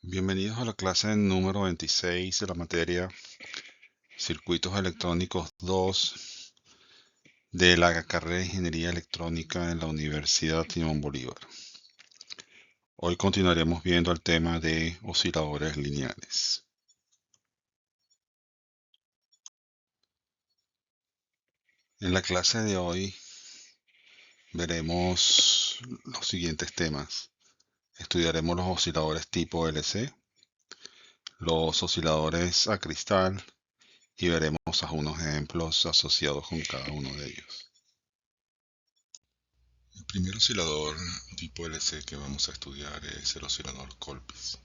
Bienvenidos a la clase número 26 de la materia Circuitos Electrónicos 2 de la carrera de Ingeniería Electrónica en la Universidad Simón Bolívar. Hoy continuaremos viendo el tema de osciladores lineales. En la clase de hoy veremos los siguientes temas. Estudiaremos los osciladores tipo LC, los osciladores a cristal y veremos algunos ejemplos asociados con cada uno de ellos. El primer oscilador tipo LC que vamos a estudiar es el oscilador Colpitts.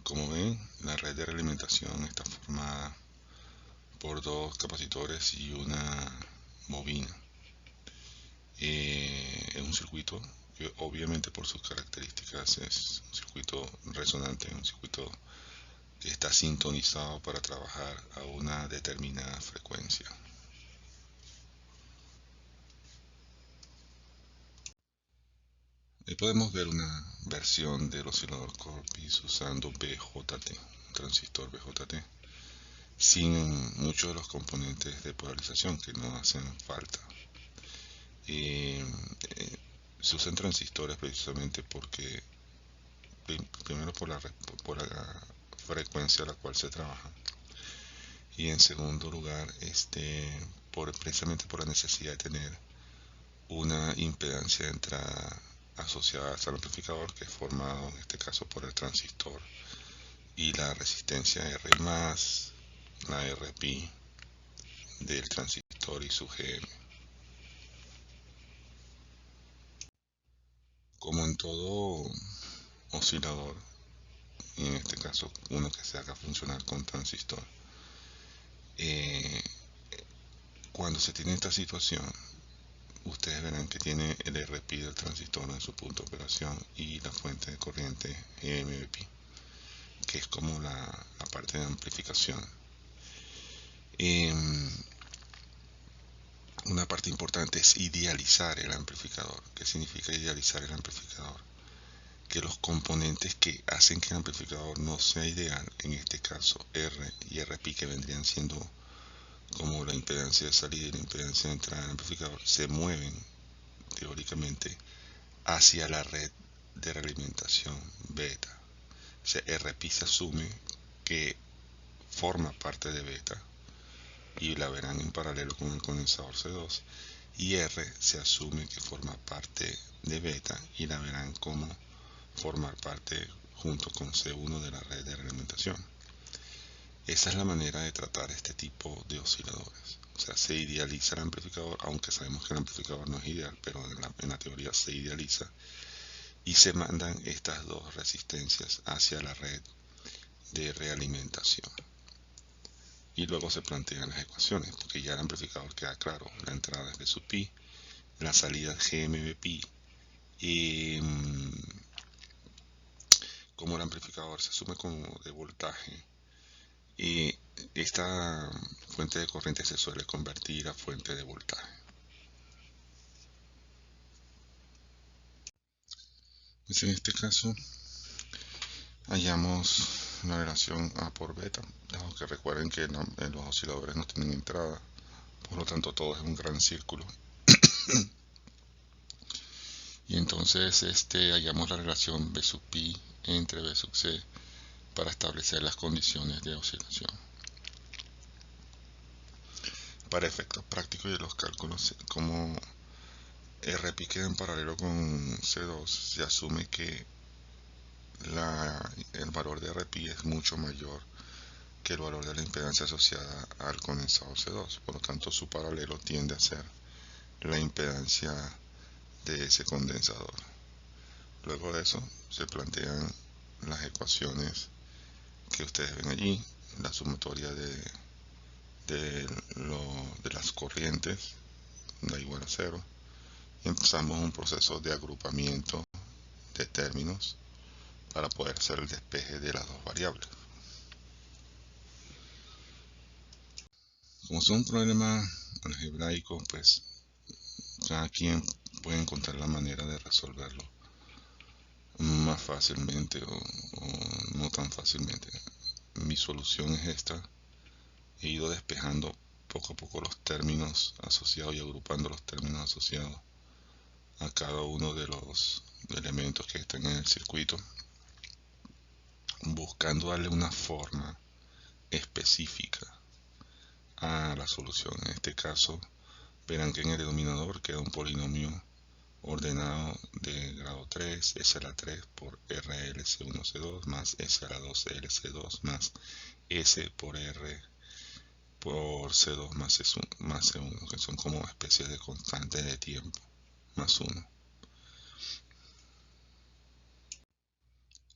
Como ven, la red de realimentación está formada por dos capacitores y una bobina. Es un circuito que obviamente por sus características es un circuito resonante, un circuito que está sintonizado para trabajar a una determinada frecuencia. Podemos ver una versión del oscilador Colpitts usando BJT, un transistor BJT, sin muchos de los componentes de polarización que no hacen falta. Se usan transistores precisamente porque, primero por la frecuencia a la cual se trabaja, y en segundo lugar, precisamente por la necesidad de tener una impedancia de entrada asociada al amplificador, que es formado en este caso por el transistor y la resistencia R+, la Rp del transistor y su GM. Como en todo oscilador, y en este caso uno que se haga funcionar con transistor, cuando se tiene esta situación, ustedes verán que tiene el Rp del transistor en su punto de operación y la fuente de corriente GMP, que es como la parte de amplificación. Una parte importante es idealizar el amplificador. ¿Qué significa idealizar el amplificador? Que los componentes que hacen que el amplificador no sea ideal, en este caso R y Rp, que vendrían siendo como la impedancia de salida y la impedancia de entrada del amplificador, se mueven teóricamente hacia la red de realimentación beta. O sea, Rp se asume que forma parte de beta y la verán en paralelo con el condensador C2, y R se asume que forma parte de beta y la verán como formar parte junto con C1 de la red de realimentación. Esa es la manera de tratar este tipo de osciladores. O sea, se idealiza el amplificador, aunque sabemos que el amplificador no es ideal, pero en la teoría se idealiza, y se mandan estas dos resistencias hacia la red de realimentación. Y luego se plantean las ecuaciones, porque ya el amplificador queda claro: la entrada es de sub pi, la salida es GMB pi, y como el amplificador se asume como de voltaje, y esta fuente de corriente se suele convertir a fuente de voltaje. Pues en este caso hallamos la relación A por beta, dado que recuerden que los osciladores no tienen entrada, por lo tanto todo es un gran círculo. Y entonces hallamos la relación B sub pi entre B sub c para establecer las condiciones de oscilación. Para efectos prácticos de los cálculos, como Rp queda en paralelo con C2, se asume que el valor de Rp es mucho mayor que el valor de la impedancia asociada al condensador C2, por lo tanto su paralelo tiende a ser la impedancia de ese condensador. Luego de eso se plantean las ecuaciones que ustedes ven allí, la sumatoria de las corrientes da igual a 0, y empezamos un proceso de agrupamiento de términos para poder hacer el despeje de las dos variables. Como es un problema algebraico, pues cada quien puede encontrar la manera de resolverlo más fácilmente o no tan fácilmente. Mi solución es esta. He ido despejando poco a poco los términos asociados y agrupando los términos asociados a cada uno de los elementos que están en el circuito, buscando darle una forma específica a la solución. En este caso, verán que en el denominador queda un polinomio ordenado de grado 3, S a la 3 por RLC1C2 más S a la 2 LC2 más S por R por C2 más C1, que son como especies de constantes de tiempo, más 1.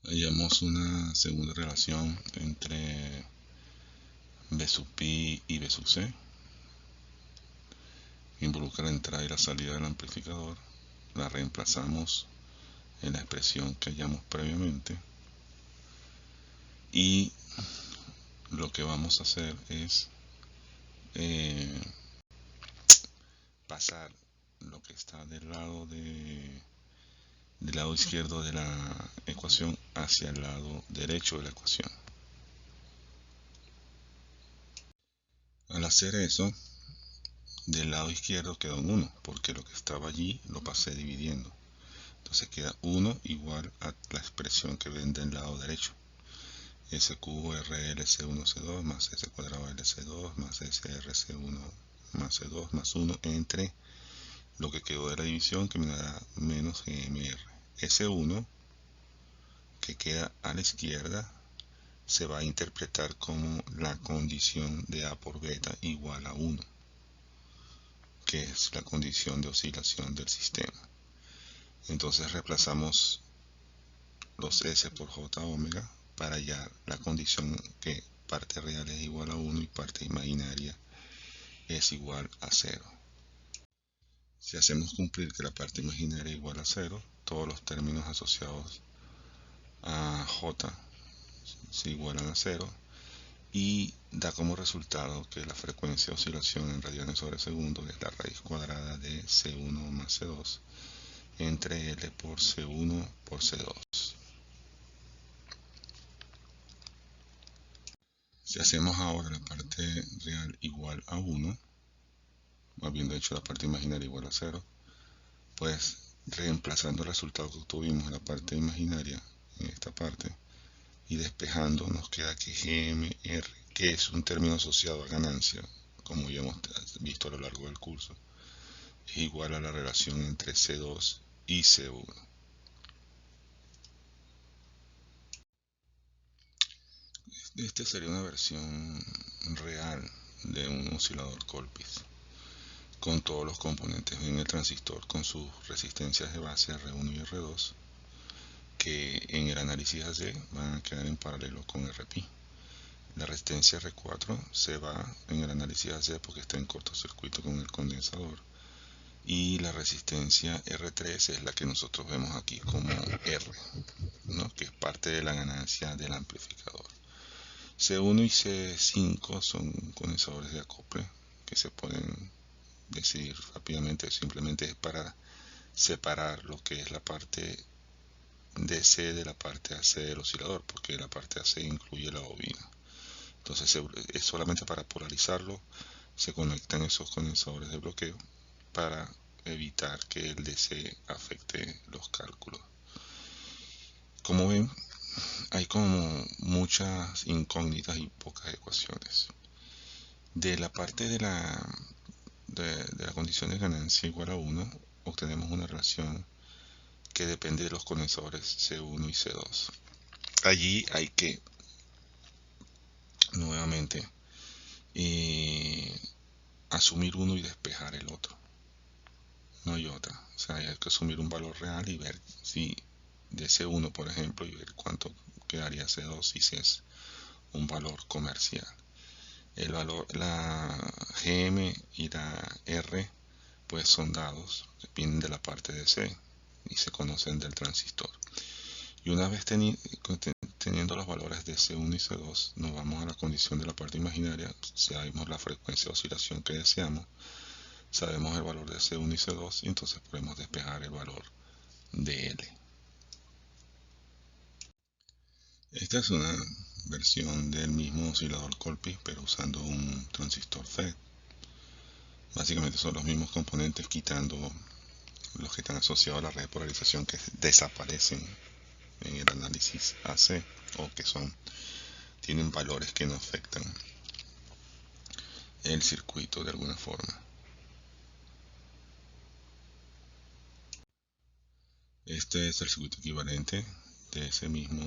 Hallamos una segunda relación entre B sub pi y B sub c. Involucra la entrada y la salida del amplificador. La reemplazamos en la expresión que hallamos previamente. Y lo que vamos a hacer es pasar lo que está del lado izquierdo de la ecuación hacia el lado derecho de la ecuación. Al hacer eso, del lado izquierdo queda un 1, porque lo que estaba allí lo pasé dividiendo. Entonces queda 1 igual a la expresión que ven del lado derecho. S cubo RLC1C2 más S cuadrado LC2 más SRC1 más C2 más 1 entre lo que quedó de la división, que me dará menos GMR. S1, que queda a la izquierda, se va a interpretar como la condición de A por beta igual a 1, que es la condición de oscilación del sistema. Entonces reemplazamos los S por J omega para hallar la condición que parte real es igual a 1 y parte imaginaria es igual a 0. Si hacemos cumplir que la parte imaginaria es igual a 0, todos los términos asociados a J se igualan a 0 y da como resultado que la frecuencia de oscilación en radianes sobre segundo es la raíz cuadrada de C1 más C2 entre L por C1 por C2. Si hacemos ahora la parte real igual a 1, habiendo hecho la parte imaginaria igual a 0, pues reemplazando el resultado que obtuvimos en la parte imaginaria en esta parte y despejando, nos queda que GMR, que es un término asociado a ganancia, como ya hemos visto a lo largo del curso, es igual a la relación entre C2 y C1. Esta sería una versión real de un oscilador Colpitts, con todos los componentes en el transistor, con sus resistencias de base R1 y R2, que en el análisis AC van a quedar en paralelo con RP. La resistencia R4 se va en el análisis AC porque está en cortocircuito con el condensador, y la resistencia R3 es la que nosotros vemos aquí como R, ¿no?, que es parte de la ganancia del amplificador. C1 y C5 son condensadores de acople que se pueden decidir rápidamente, simplemente es para separar lo que es la parte DC de la parte AC del oscilador, porque la parte AC incluye la bobina. Entonces es solamente para polarizarlo, se conectan esos condensadores de bloqueo para evitar que el DC afecte los cálculos. Como ven, hay como muchas incógnitas y pocas ecuaciones. De la parte de la condición de ganancia igual a 1, obtenemos una relación que depende de los condensadores C1 y C2. Allí hay que nuevamente asumir uno y despejar el otro. No hay otra. O sea, hay que asumir un valor real y ver si de C1, por ejemplo, y ver cuánto quedaría C2 y si es un valor comercial. El valor, la GM y la R, pues son dados, vienen de la parte de C y se conocen del transistor. Y una vez teniendo los valores de C1 y C2, nos vamos a la condición de la parte imaginaria. Sabemos la frecuencia de oscilación que deseamos, sabemos el valor de C1 y C2, y entonces podemos despejar el valor de L. Esta es una versión del mismo oscilador Colpix, pero usando un transistor FET. Básicamente son los mismos componentes, quitando los que están asociados a la red de polarización, que desaparecen en el análisis AC, o que tienen valores que no afectan el circuito de alguna forma. Este es el circuito equivalente de ese mismo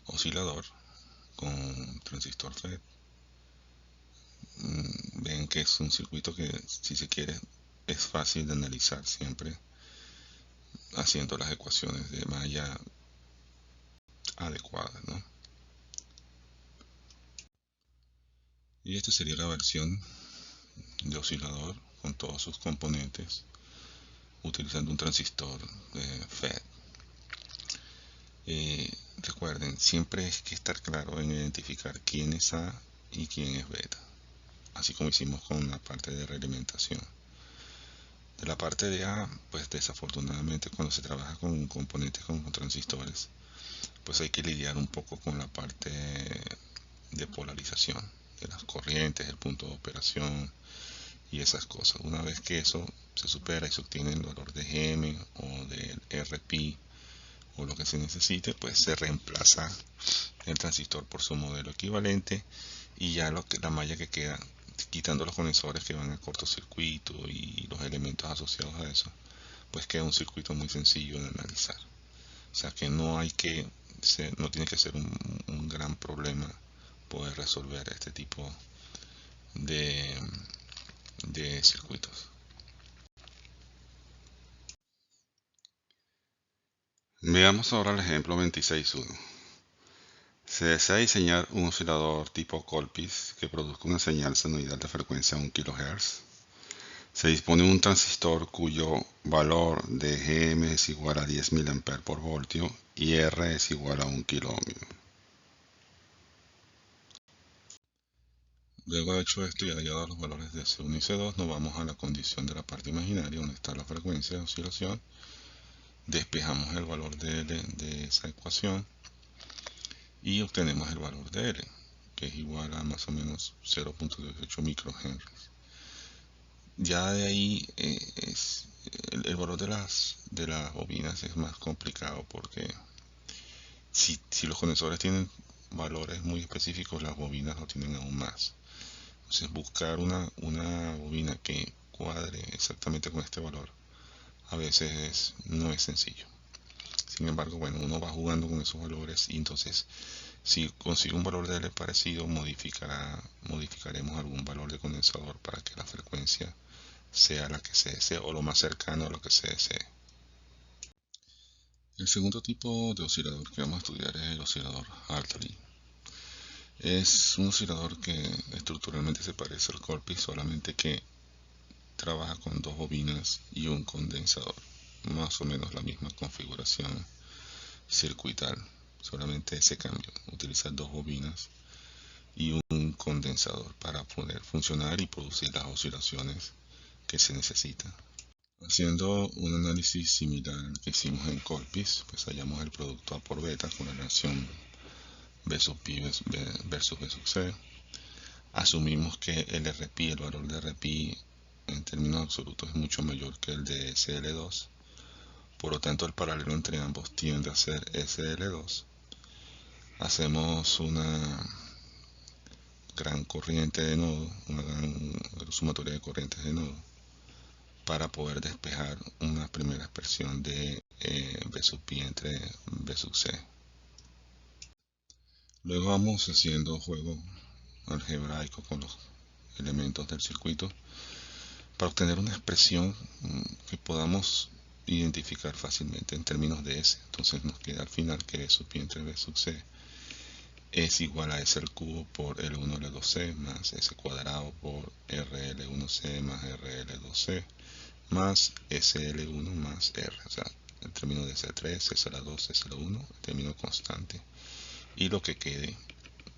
oscilador con transistor FET. Ven que es un circuito que, si se quiere, es fácil de analizar siempre haciendo las ecuaciones de malla adecuadas, ¿no? Y esta sería la versión de oscilador con todos sus componentes utilizando un transistor FET. Recuerden, siempre hay que estar claro en identificar quién es A y quién es beta, así como hicimos con la parte de realimentación. De la parte de A, pues desafortunadamente cuando se trabaja con componentes como transistores, pues hay que lidiar un poco con la parte de polarización de las corrientes, el punto de operación y esas cosas. Una vez que eso se supera y se obtiene el valor de GM o del RP o lo que se necesite, pues se reemplaza el transistor por su modelo equivalente, y ya la malla que queda, quitando los condensadores que van a cortocircuito y los elementos asociados a eso, pues queda un circuito muy sencillo de analizar. O sea que no tiene que ser un gran problema poder resolver este tipo de, de circuitos. Veamos ahora el ejemplo 26.1. Se desea diseñar un oscilador tipo Colpix que produzca una señal senoidal de frecuencia 1 kHz. Se dispone de un transistor cuyo valor de Gm es igual a 10 mA por voltio y R es igual a 1 kΩ. Luego de hecho esto y hallado los valores de C1 y C2, nos vamos a la condición de la parte imaginaria, donde está la frecuencia de oscilación. Despejamos el valor de L de esa ecuación y obtenemos el valor de L, que es igual a más o menos 0.18 microhenry. Ya de ahí el valor de las bobinas es más complicado, porque si los condensadores tienen valores muy específicos, las bobinas lo tienen aún más. Entonces buscar una bobina que cuadre exactamente con este valor a veces no es sencillo. Sin embargo, bueno, uno va jugando con esos valores, y entonces si consigue un valor de L parecido, modificaremos algún valor de condensador para que la frecuencia sea la que se desee, o lo más cercano a lo que se desee. El segundo tipo de oscilador que vamos a estudiar es el oscilador Hartley. Es un oscilador que estructuralmente se parece al Colpix, solamente que trabaja con dos bobinas y un condensador, más o menos la misma configuración circuital, solamente ese cambio: utilizar dos bobinas y un condensador para poder funcionar y producir las oscilaciones que se necesitan. Haciendo un análisis similar al que hicimos en Colpix, pues hallamos el producto A por beta con la relación B sub pi versus B sub c. Asumimos que el RP, el valor de RP en términos absolutos, es mucho mayor que el de SL2. Por lo tanto, el paralelo entre ambos tiende a ser SL2. Hacemos una gran corriente de nodo, una gran sumatoria de corrientes de nodo, para poder despejar una primera expresión de B sub pi entre B sub c. Luego vamos haciendo juego algebraico con los elementos del circuito para obtener una expresión que podamos identificar fácilmente en términos de S. Entonces nos queda al final que B sub pi entre B sub c es igual a S al cubo por L1L2C más S cuadrado por RL1C más RL2C más SL1 más R, o sea, el término de S3, S2, S1, el término constante, y lo que quede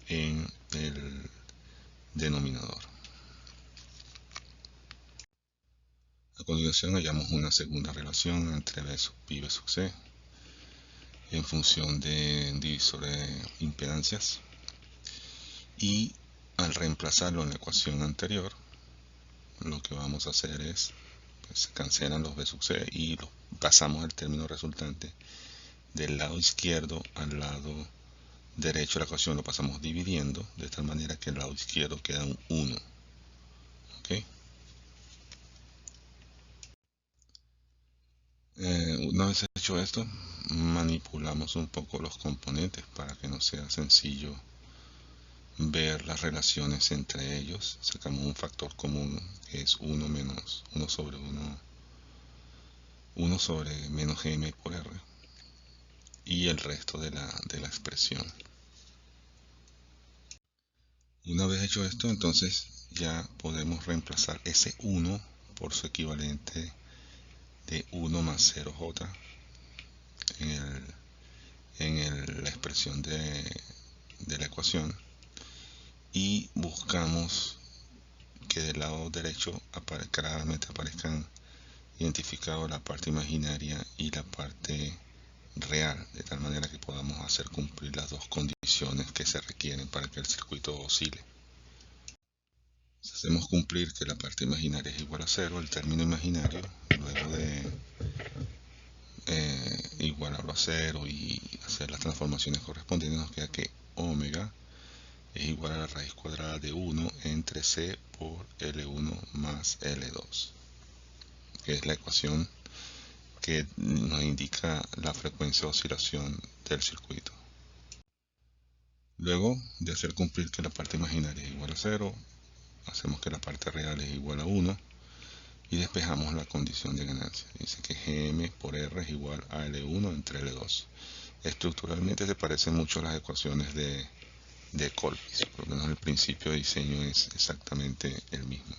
en el denominador. A continuación hallamos una segunda relación entre B sub pi y B sub c. en función de un divisor de impedancias, y al reemplazarlo en la ecuación anterior, lo que vamos a hacer es, pues, se cancelan los b sub c y pasamos el término resultante del lado izquierdo al lado derecho de la ecuación, lo pasamos dividiendo de tal manera que el lado izquierdo queda un 1. ¿Okay? Una vez hecho esto, manipulamos un poco los componentes para que no sea sencillo ver las relaciones entre ellos. Sacamos un factor común que es 1 menos 1 sobre 1 sobre menos gm por r, y el resto de la expresión. Una vez hecho esto, entonces ya podemos reemplazar ese 1 por su equivalente de 1 más 0j en la expresión de la ecuación, y buscamos que del lado derecho claramente aparezcan identificados la parte imaginaria y la parte real, de tal manera que podamos hacer cumplir las dos condiciones que se requieren para que el circuito oscile. Si hacemos cumplir que la parte imaginaria es igual a 0, el término imaginario, luego de igualarlo a 0 y hacer las transformaciones correspondientes, nos queda que omega es igual a la raíz cuadrada de 1 entre C por L1 más L2, que es la ecuación que nos indica la frecuencia de oscilación del circuito. Luego de hacer cumplir que la parte imaginaria es igual a 0, hacemos que la parte real es igual a 1 y despejamos la condición de ganancia. Dice que Gm por R es igual a L1 entre L2. Estructuralmente se parecen mucho a las ecuaciones de Colpitts, por lo menos el principio de diseño es exactamente el mismo.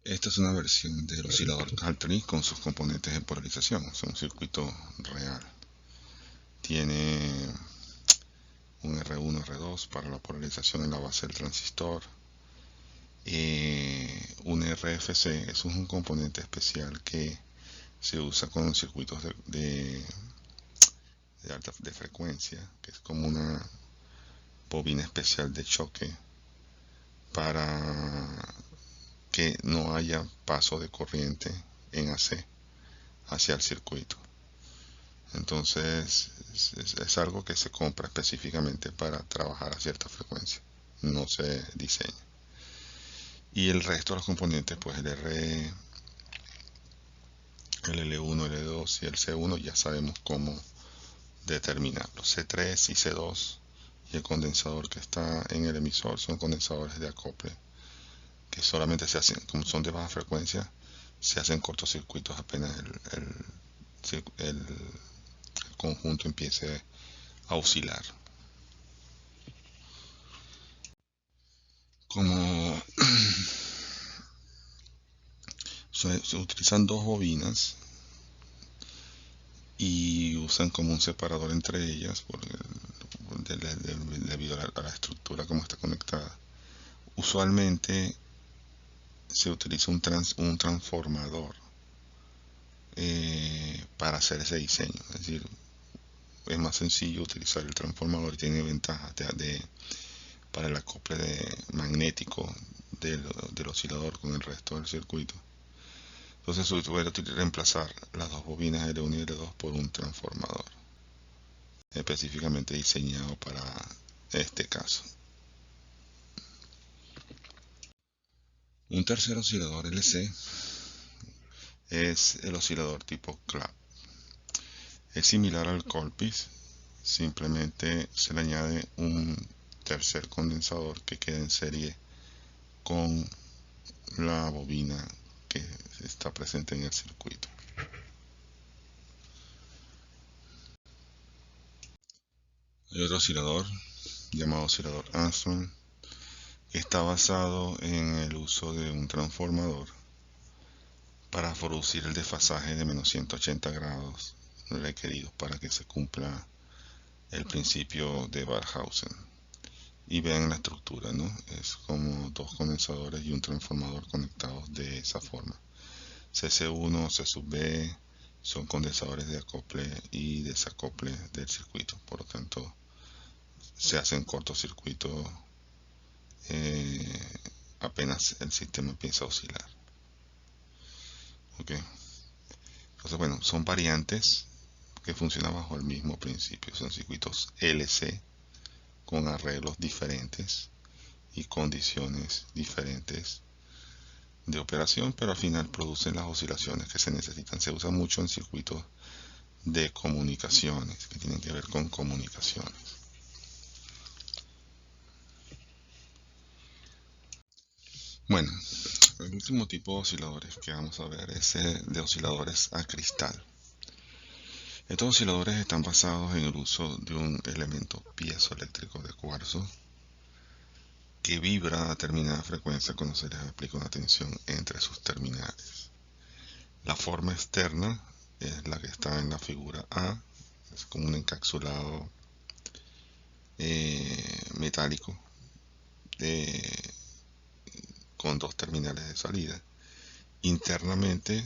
Esta es una versión del oscilador Caltree con sus componentes de polarización. Es un circuito real. Tiene un R1, R2 para la polarización en la base del transistor. Un RFC es un componente especial que se usa con circuitos de frecuencia, que es como una bobina especial de choque para que no haya paso de corriente en AC hacia el circuito. Entonces es algo que se compra específicamente para trabajar a cierta frecuencia, no se diseña. Y el resto de los componentes, pues el R, el L1, el L2 y el C1, ya sabemos cómo determinarlos. C3 y C2 y el condensador que está en el emisor son condensadores de acople que solamente se hacen, como son de baja frecuencia, se hacen cortocircuitos apenas el conjunto empiece a oscilar. Como se utilizan dos bobinas y usan como un separador entre ellas debido a la estructura como está conectada, usualmente se utiliza un transformador para hacer ese diseño. Es decir, es más sencillo utilizar el transformador y tiene ventajas para el acople magnético del oscilador con el resto del circuito. Entonces voy a reemplazar las dos bobinas L1 y L2 por un transformador específicamente diseñado para este caso. Un tercer oscilador LC es el oscilador tipo Clap. Es similar al Colpitts, simplemente se le añade un tercer condensador que queda en serie con la bobina que está presente en el circuito. Hay otro oscilador llamado oscilador Armstrong, que está basado en el uso de un transformador para producir el desfasaje de menos 180 grados requeridos para que se cumpla el principio de Barkhausen. Y vean la estructura, ¿no? Es como dos condensadores y un transformador conectados de esa forma. CC1, C sub B son condensadores de acople y desacople del circuito. Por lo tanto, se hacen cortocircuitos apenas el sistema empieza a oscilar. ¿Ok? Entonces, bueno, son variantes que funcionan bajo el mismo principio. Son circuitos LC con arreglos diferentes y condiciones diferentes de operación, pero al final producen las oscilaciones que se necesitan. Se usa mucho en circuitos de comunicaciones, que tienen que ver con comunicaciones. Bueno, el último tipo de osciladores que vamos a ver es de osciladores a cristal. Estos osciladores están basados en el uso de un elemento piezoeléctrico de cuarzo que vibra a determinada frecuencia cuando se les aplica una tensión entre sus terminales. La forma externa es la que está en la figura A, es como un encapsulado metálico con dos terminales de salida. Internamente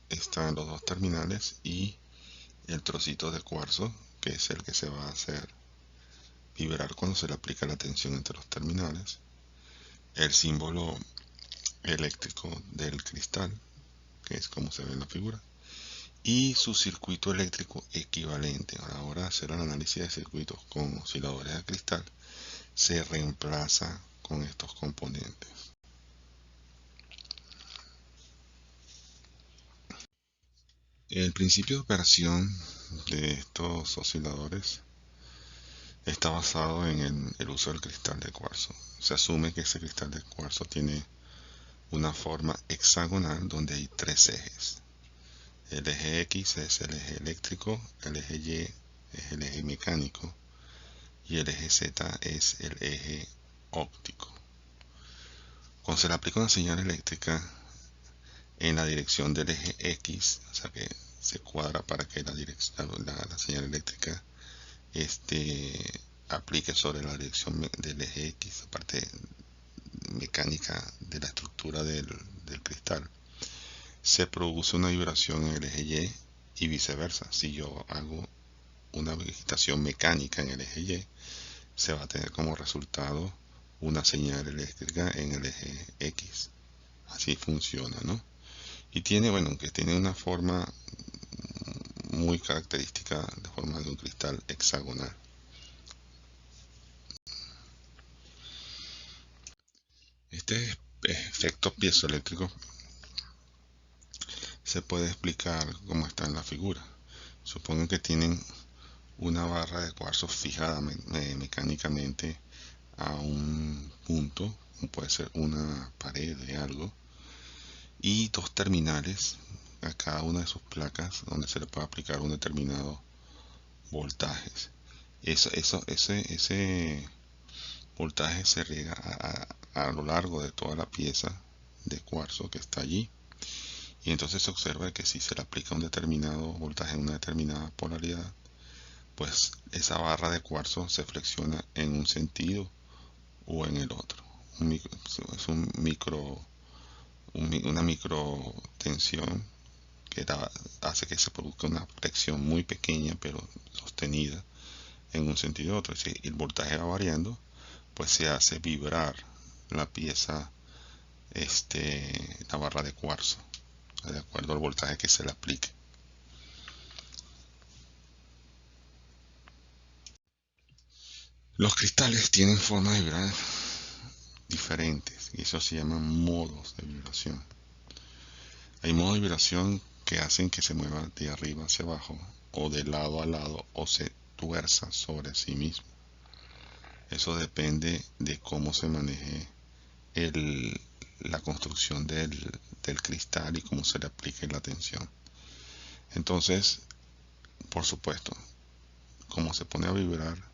están los dos terminales y el trocito de cuarzo, que es el que se va a hacer vibrar cuando se le aplica la tensión entre los terminales, el símbolo eléctrico del cristal, que es como se ve en la figura, y su circuito eléctrico equivalente. Ahora hacer el análisis de circuitos con osciladores de cristal se reemplaza con estos componentes. El principio de operación de estos osciladores está basado en el uso del cristal de cuarzo. Se asume que ese cristal de cuarzo tiene una forma hexagonal donde hay tres ejes. El eje X es el eje eléctrico, el eje Y es el eje mecánico y el eje Z es el eje óptico. Cuando se le aplica una señal eléctrica en la dirección del eje X, o sea que se cuadra para que la señal eléctrica aplique sobre la dirección del eje X, la parte mecánica de la estructura del cristal, se produce una vibración en el eje Y y viceversa. Si yo hago una agitación mecánica en el eje Y, se va a tener como resultado una señal eléctrica en el eje X. Así funciona, ¿no? Y tiene, bueno, que tiene una forma muy característica, de forma de un cristal hexagonal. Este efecto piezoeléctrico se puede explicar como está en la figura. Supongan que tienen una barra de cuarzo fijada mecánicamente a un punto, puede ser una pared de algo, y dos terminales a cada una de sus placas donde se le puede aplicar un determinado voltaje. Ese voltaje se riega a lo largo de toda la pieza de cuarzo que está allí, y entonces se observa que si se le aplica un determinado voltaje en una determinada polaridad, pues esa barra de cuarzo se flexiona en un sentido o en el otro. Es una micro tensión que hace que se produzca una flexión muy pequeña pero sostenida en un sentido u otro. Si el voltaje va variando, pues se hace vibrar la pieza, la barra de cuarzo, de acuerdo al voltaje que se le aplique. Los cristales tienen formas de vibrar diferentes y eso se llaman modos de vibración. Hay modos de vibración que hacen que se mueva de arriba hacia abajo o de lado a lado o se tuerza sobre sí mismo. Eso depende de cómo se maneje la construcción del cristal y cómo se le aplique la tensión. Entonces, por supuesto, como se pone a vibrar,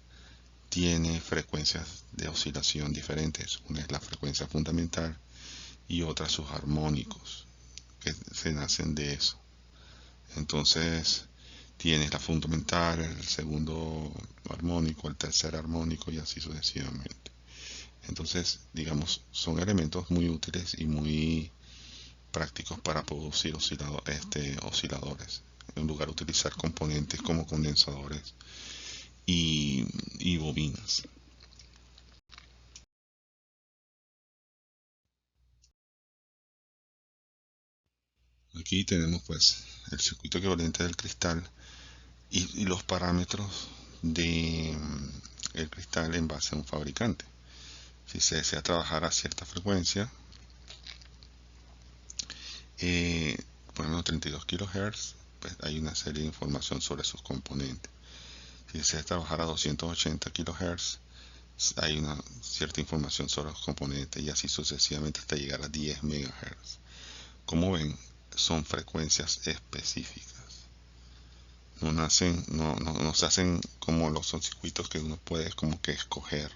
tiene frecuencias de oscilación diferentes. Una es la frecuencia fundamental y otra sus armónicos, que se nacen de eso. Entonces, tienes la fundamental, el segundo armónico, el tercer armónico y así sucesivamente. Entonces, digamos, son elementos muy útiles y muy prácticos para producir osciladores en lugar de utilizar componentes como condensadores y bobinas. Aquí tenemos pues el circuito equivalente del cristal y los parámetros de el cristal en base a un fabricante. Si se desea trabajar a cierta frecuencia, por ejemplo 32 kHz, pues hay una serie de información sobre sus componentes. Si se desea trabajar a 280 kHz, hay una cierta información sobre los componentes y así sucesivamente hasta llegar a 10 MHz. Como ven, son frecuencias específicas. No se hacen como los circuitos que uno puede como que escoger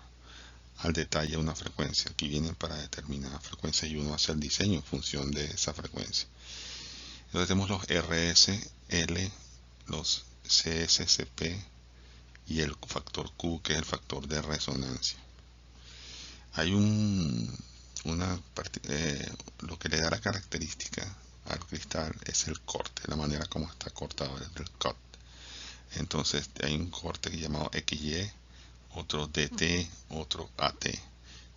al detalle una frecuencia. Aquí vienen para determinada frecuencia y uno hace el diseño en función de esa frecuencia. Entonces tenemos los RSL, los CSCP y el factor Q, que es el factor de resonancia. Hay lo que le da la característica al cristal es el corte, la manera como está cortado, el cut. Entonces hay un corte llamado XY, otro DT, otro AT.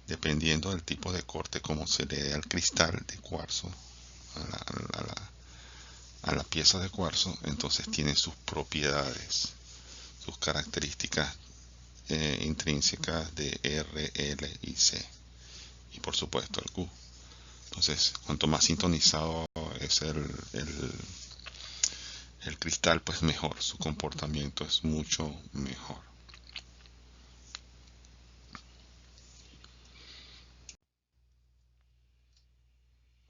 Dependiendo del tipo de corte como se le dé al cristal de cuarzo, a la pieza de cuarzo, entonces tiene sus propiedades, sus características intrínsecas de R, L y C. Y por supuesto el Q. Entonces, cuanto más sintonizado es el cristal, pues mejor, su comportamiento es mucho mejor.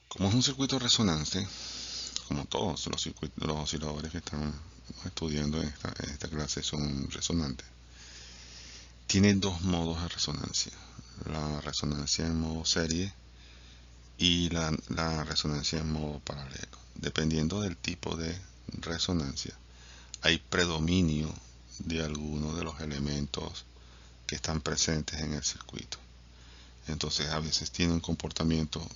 Como es un circuito resonante, como todos los osciladores que están estudiando en esta clase son resonantes, tiene dos modos de resonancia: la resonancia en modo serie y la resonancia en modo paralelo. Dependiendo del tipo de resonancia, hay predominio de algunos de los elementos que están presentes en el circuito. Entonces a veces tiene un comportamiento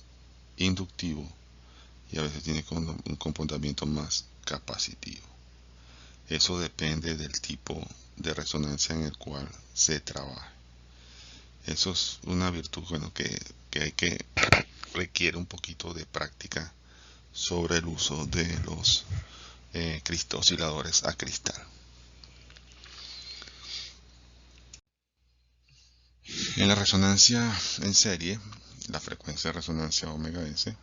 inductivo y a veces tiene un comportamiento más capacitivo. Eso depende del tipo de resonancia en el cual se trabaja. Eso es una virtud, bueno, que requiere un poquito de práctica sobre el uso de los osciladores a cristal. En la resonancia en serie, la frecuencia de resonancia omega S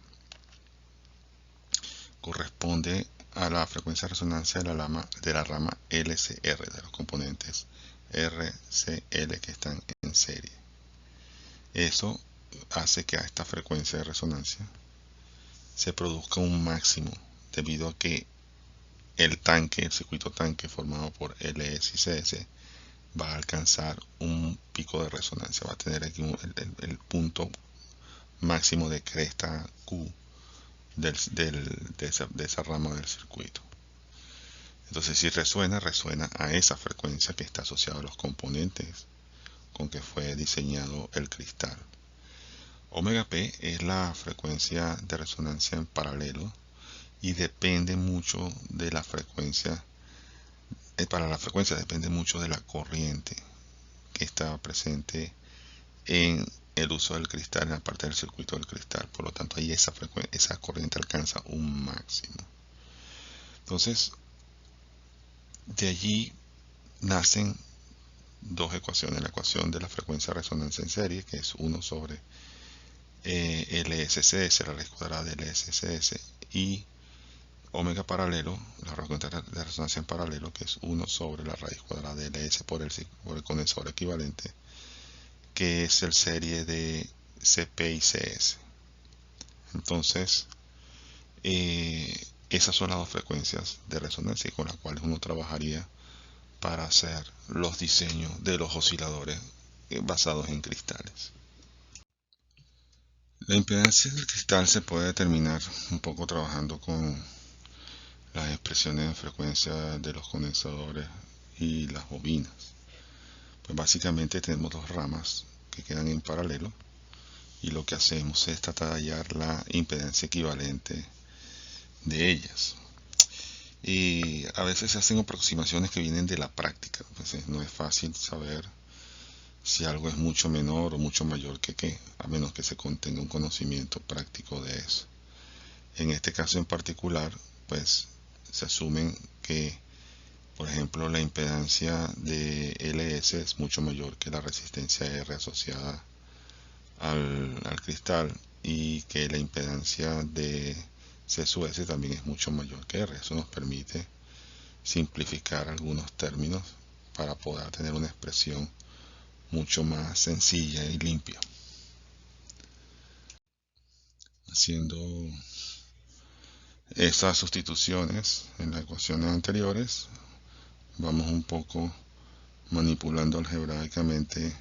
corresponde a la frecuencia de resonancia de la rama LCR, de los componentes RCL que están en serie. Eso hace que a esta frecuencia de resonancia se produzca un máximo, debido a que el circuito tanque formado por LS y CS va a alcanzar un pico de resonancia, va a tener aquí el punto máximo de cresta Q de esa rama del circuito. Entonces, si resuena a esa frecuencia que está asociada a los componentes con que fue diseñado el cristal. Omega P es la frecuencia de resonancia en paralelo y depende mucho de la frecuencia. Para la frecuencia depende mucho de la corriente que está presente en el uso del cristal, en la parte del circuito del cristal. Por lo tanto, ahí esa corriente alcanza un máximo. Entonces, de allí nacen dos ecuaciones: la ecuación de la frecuencia de resonancia en serie, que es 1 sobre LSCS, la raíz cuadrada de LSCS, y omega paralelo, la frecuencia de resonancia en paralelo, que es 1 sobre la raíz cuadrada de LS por el condensador equivalente, que es el serie de CP y CS. Entonces, esas son las dos frecuencias de resonancia con las cuales uno trabajaría para hacer los diseños de los osciladores basados en cristales. La impedancia del cristal se puede determinar un poco trabajando con las expresiones de frecuencia de los condensadores y las bobinas. Pues básicamente tenemos dos ramas que quedan en paralelo y lo que hacemos es tratar de hallar la impedancia equivalente de ellas. Y a veces se hacen aproximaciones que vienen de la práctica. Entonces no es fácil saber si algo es mucho menor o mucho mayor que qué, a menos que se contenga un conocimiento práctico de eso. En este caso en particular, pues se asumen que, por ejemplo, la impedancia de LS es mucho mayor que la resistencia R asociada al cristal, y que la impedancia de C sub S también es mucho mayor que R. Eso nos permite simplificar algunos términos para poder tener una expresión mucho más sencilla y limpia. Haciendo esas sustituciones en las ecuaciones anteriores, vamos un poco manipulando algebraicamente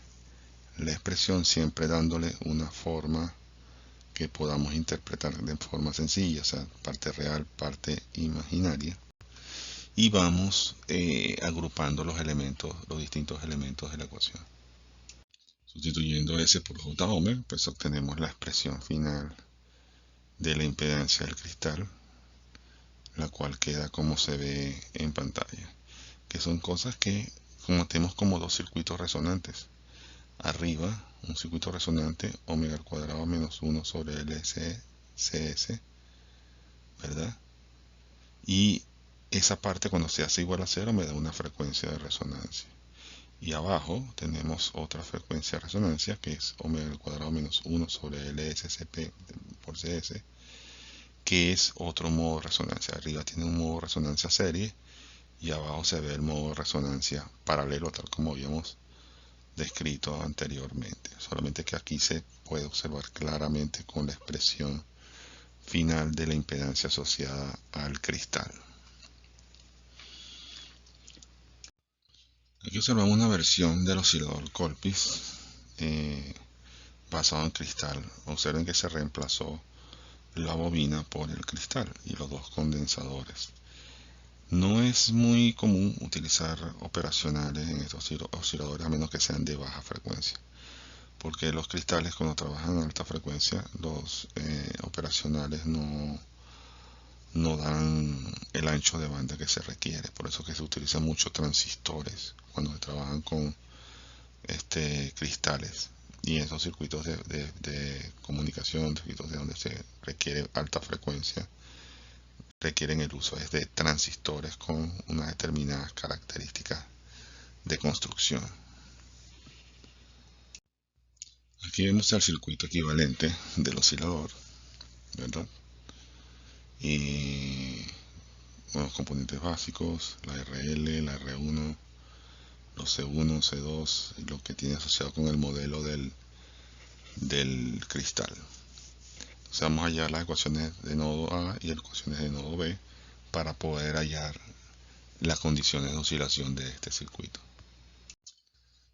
la expresión, siempre dándole una forma que podamos interpretar de forma sencilla, o sea, parte real, parte imaginaria, y vamos agrupando los elementos, los distintos elementos de la ecuación. Sustituyendo S por J Omer, pues obtenemos la expresión final de la impedancia del cristal, la cual queda como se ve en pantalla, que son cosas que como tenemos como dos circuitos resonantes. Arriba un circuito resonante omega al cuadrado menos 1 sobre LCS, ¿verdad? Y esa parte, cuando se hace igual a cero, me da una frecuencia de resonancia. Y abajo tenemos otra frecuencia de resonancia, que es omega al cuadrado menos 1 sobre LSCP por CS, que es otro modo de resonancia. Arriba tiene un modo de resonancia serie y abajo se ve el modo de resonancia paralelo, tal como habíamos descrito anteriormente. Solamente que aquí se puede observar claramente con la expresión final de la impedancia asociada al cristal. Aquí observamos una versión del oscilador Colpitts basado en cristal. Observen que se reemplazó la bobina por el cristal y los dos condensadores. No es muy común utilizar operacionales en estos osciladores a menos que sean de baja frecuencia, porque los cristales, cuando trabajan a alta frecuencia, los operacionales no dan el ancho de banda que se requiere. Por eso que se utilizan muchos transistores cuando se trabajan con cristales, y esos circuitos de comunicación, circuitos de donde se requiere alta frecuencia, requieren el uso de transistores con unas determinadas características de construcción. Aquí vemos el circuito equivalente del oscilador, ¿verdad? Y los componentes básicos, la RL, la R1, los C1, C2, y lo que tiene asociado con el modelo del cristal. Entonces vamos a hallar las ecuaciones de nodo A y las ecuaciones de nodo B para poder hallar las condiciones de oscilación de este circuito.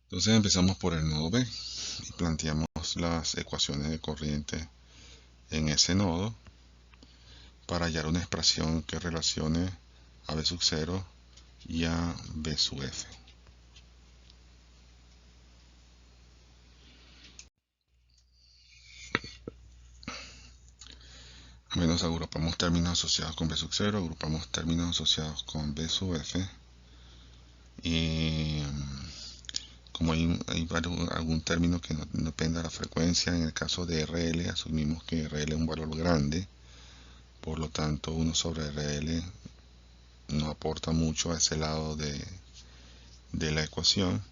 Entonces empezamos por el nodo B y planteamos las ecuaciones de corriente en ese nodo para hallar una expresión que relacione a B sub 0 y a B sub F. Menos agrupamos términos asociados con B sub 0, agrupamos términos asociados con B sub F, y como hay algún término que no depende de la frecuencia, en el caso de RL asumimos que RL es un valor grande, por lo tanto 1 sobre RL no aporta mucho a ese lado de la ecuación,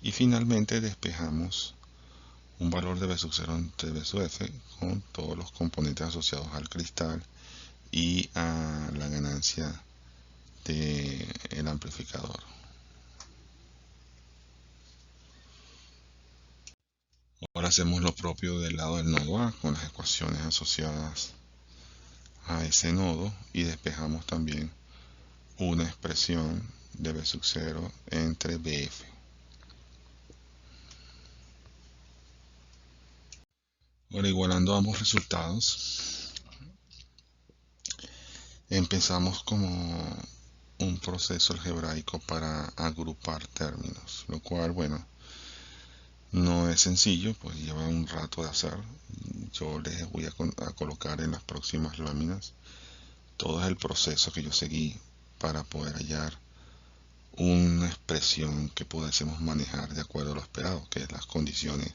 y finalmente despejamos un valor de B sub 0 entre B sub F con todos los componentes asociados al cristal y a la ganancia del amplificador. Ahora hacemos lo propio del lado del nodo A con las ecuaciones asociadas a ese nodo y despejamos también una expresión de B sub 0 entre BF. Ahora, igualando ambos resultados, empezamos como un proceso algebraico para agrupar términos, lo cual, bueno, no es sencillo, pues lleva un rato de hacer. Yo les voy a colocar en las próximas láminas todo el proceso que yo seguí para poder hallar una expresión que pudiésemos manejar de acuerdo a lo esperado, que es las condiciones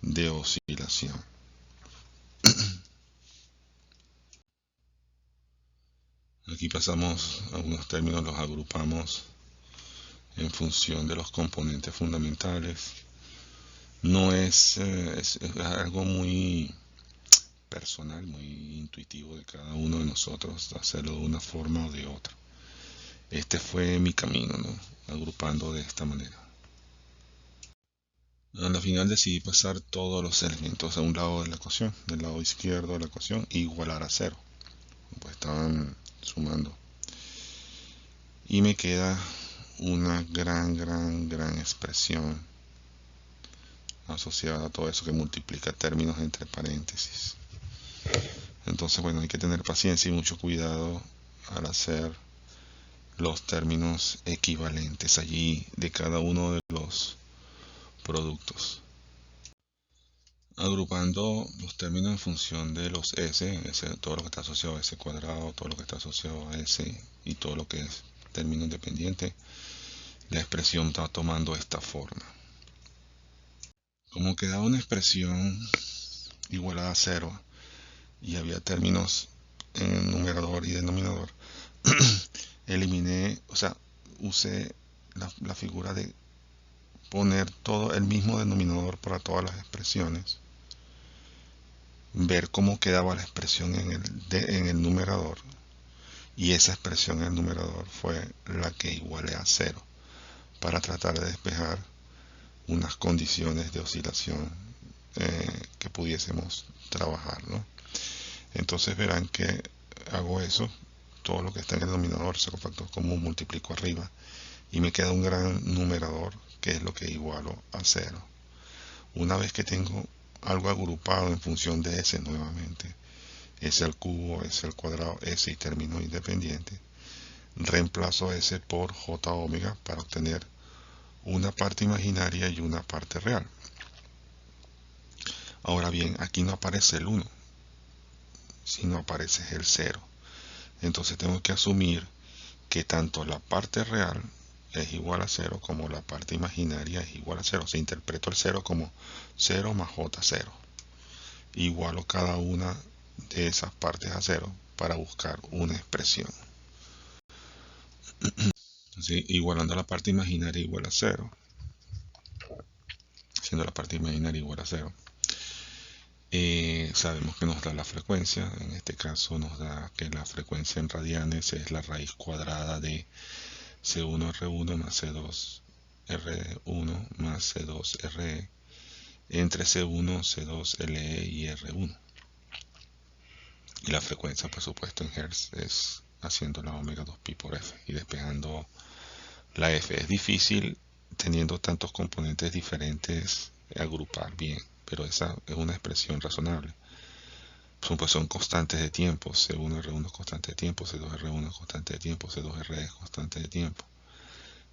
de oscilación. Aquí pasamos a algunos términos, los agrupamos en función de los componentes fundamentales. No es algo muy personal, muy intuitivo de cada uno de nosotros, hacerlo de una forma o de otra. Este fue mi camino, ¿no? Agrupando de esta manera. Al final decidí pasar todos los elementos a un lado de la ecuación, del lado izquierdo de la ecuación, igualar a cero. Pues estaban sumando. Y me queda una gran expresión asociada a todo eso que multiplica términos entre paréntesis. Entonces, bueno, hay que tener paciencia y mucho cuidado al hacer los términos equivalentes allí de cada uno de los productos. Agrupando los términos en función de los S, todo lo que está asociado a S cuadrado, todo lo que está asociado a S y todo lo que es término independiente, la expresión está tomando esta forma. Como quedaba una expresión igualada a cero y había términos en numerador y denominador, eliminé, o sea, usé la figura de poner todo el mismo denominador para todas las expresiones, ver cómo quedaba la expresión en el numerador, y esa expresión en el numerador fue la que igualé a cero para tratar de despejar unas condiciones de oscilación que pudiésemos trabajar, ¿no? Entonces verán que hago eso, todo lo que está en el denominador saco factor común, multiplico arriba y me queda un gran numerador que es lo que igualo a cero. Una vez que tengo algo agrupado en función de S nuevamente, S al cubo, S al cuadrado, S y término independiente, reemplazo S por J omega para obtener una parte imaginaria y una parte real. Ahora bien, aquí no aparece el 1, sino aparece el 0. Entonces tengo que asumir que tanto la parte real es igual a 0 como la parte imaginaria es igual a 0. Se interpretó el 0 como 0 más J0. Igualo cada una de esas partes a 0 para buscar una expresión. Entonces, igualando la parte imaginaria igual a 0, siendo la parte imaginaria igual a 0, sabemos que nos da la frecuencia. En este caso nos da que la frecuencia en radianes es la raíz cuadrada de C1R1 más C2R1 más C2RE entre C1, C2LE y R1. Y la frecuencia, por supuesto, en Hertz es haciendo la omega 2pi por F y despejando la F. Es difícil, teniendo tantos componentes diferentes, agrupar bien, pero esa es una expresión razonable. Pues son constantes de tiempo, C1R1 es constante de tiempo, C2R1 es constante de tiempo, C2RE es constante de tiempo.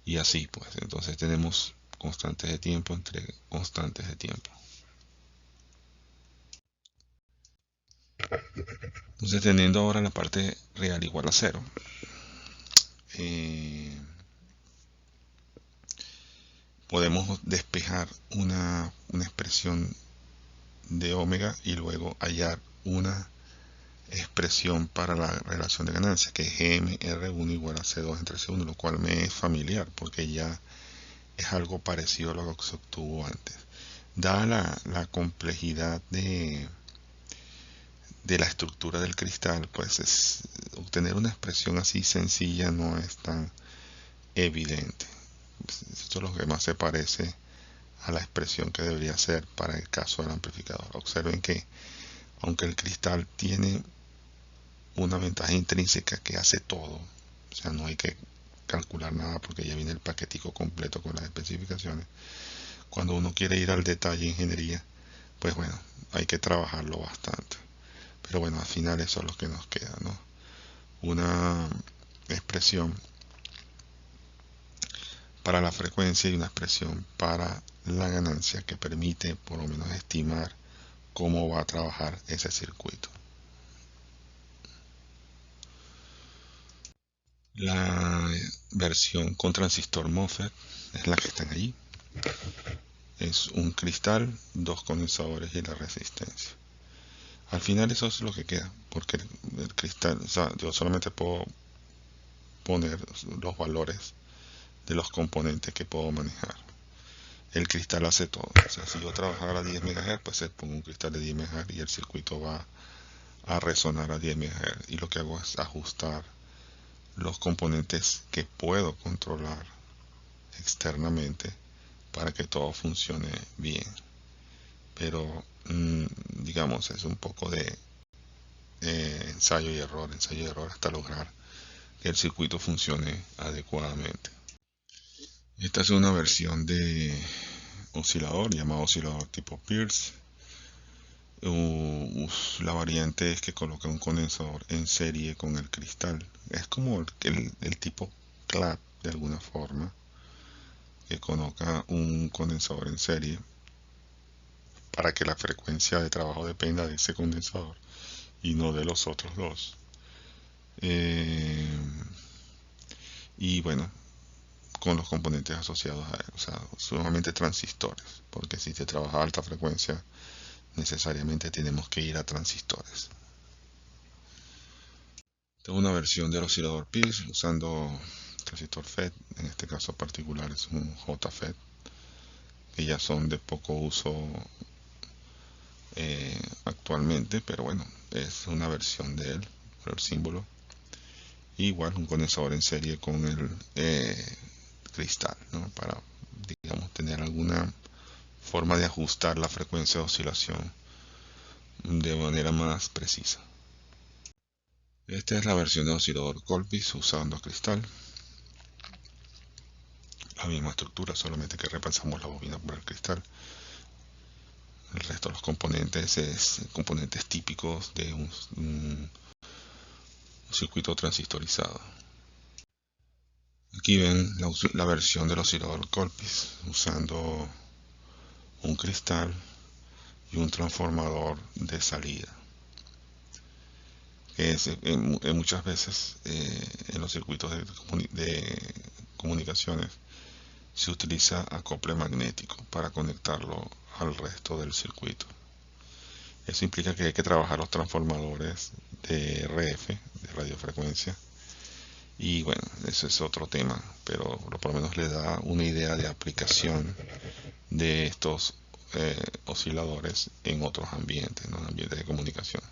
Y así pues, entonces tenemos constantes de tiempo entre constantes de tiempo. Entonces teniendo ahora la parte real igual a 0, podemos despejar una expresión de omega y luego hallar una expresión para la relación de ganancia, que es GMR1 igual a C2 entre C1, lo cual me es familiar porque ya es algo parecido a lo que se obtuvo antes. Dada la complejidad de la estructura del cristal, pues obtener una expresión así sencilla no es tan evidente. Esto es lo que más se parece a la expresión que debería ser para el caso del amplificador. Observen que aunque el cristal tiene una ventaja intrínseca que hace todo, o sea, no hay que calcular nada porque ya viene el paquetico completo con las especificaciones. Cuando uno quiere ir al detalle de ingeniería, pues bueno, hay que trabajarlo bastante. Pero bueno, al final eso es lo que nos queda, ¿no? Una expresión para la frecuencia y una expresión para la ganancia que permite por lo menos estimar cómo va a trabajar ese circuito. La versión con transistor MOSFET es la que están allí. Es un cristal, dos condensadores y la resistencia. Al final eso es lo que queda, porque el cristal, o sea, yo solamente puedo poner los valores de los componentes que puedo manejar. El cristal hace todo. O sea, si yo trabajara a 10 MHz, pues se pongo un cristal de 10 MHz y el circuito va a resonar a 10 MHz. Y lo que hago es ajustar los componentes que puedo controlar externamente para que todo funcione bien. Pero, digamos, es un poco de ensayo y error hasta lograr que el circuito funcione adecuadamente. Esta es una versión de oscilador llamado oscilador tipo Pierce. La variante es que coloca un condensador en serie con el cristal. Es como el tipo CLAP de alguna forma, que coloca un condensador en serie para que la frecuencia de trabajo dependa de ese condensador y no de los otros dos. Y bueno, con los componentes asociados a él, o sea, sumamente transistores, porque si se trabaja a alta frecuencia, necesariamente tenemos que ir a transistores. Tengo una versión del oscilador Pierce usando transistor FET, en este caso particular es un JFET, que ya son de poco uso actualmente, pero bueno, es una versión de él, por el símbolo. Igual un condensador en serie con el cristal, ¿no? Para, digamos, tener alguna forma de ajustar la frecuencia de oscilación de manera más precisa. Esta es la versión de oscilador Colpitts usando cristal. La misma estructura, solamente que repasamos la bobina por el cristal. El resto de los componentes es componentes típicos de un circuito transistorizado. Aquí ven la versión del oscilador Colpitts usando un cristal y un transformador de salida. Que es, muchas veces en los circuitos de comunicaciones se utiliza acople magnético para conectarlo al resto del circuito. Eso implica que hay que trabajar los transformadores de RF, de radiofrecuencia, y bueno, ese es otro tema, pero por lo menos le da una idea de aplicación de estos osciladores en otros ambientes, ¿no? Ambientes de comunicación.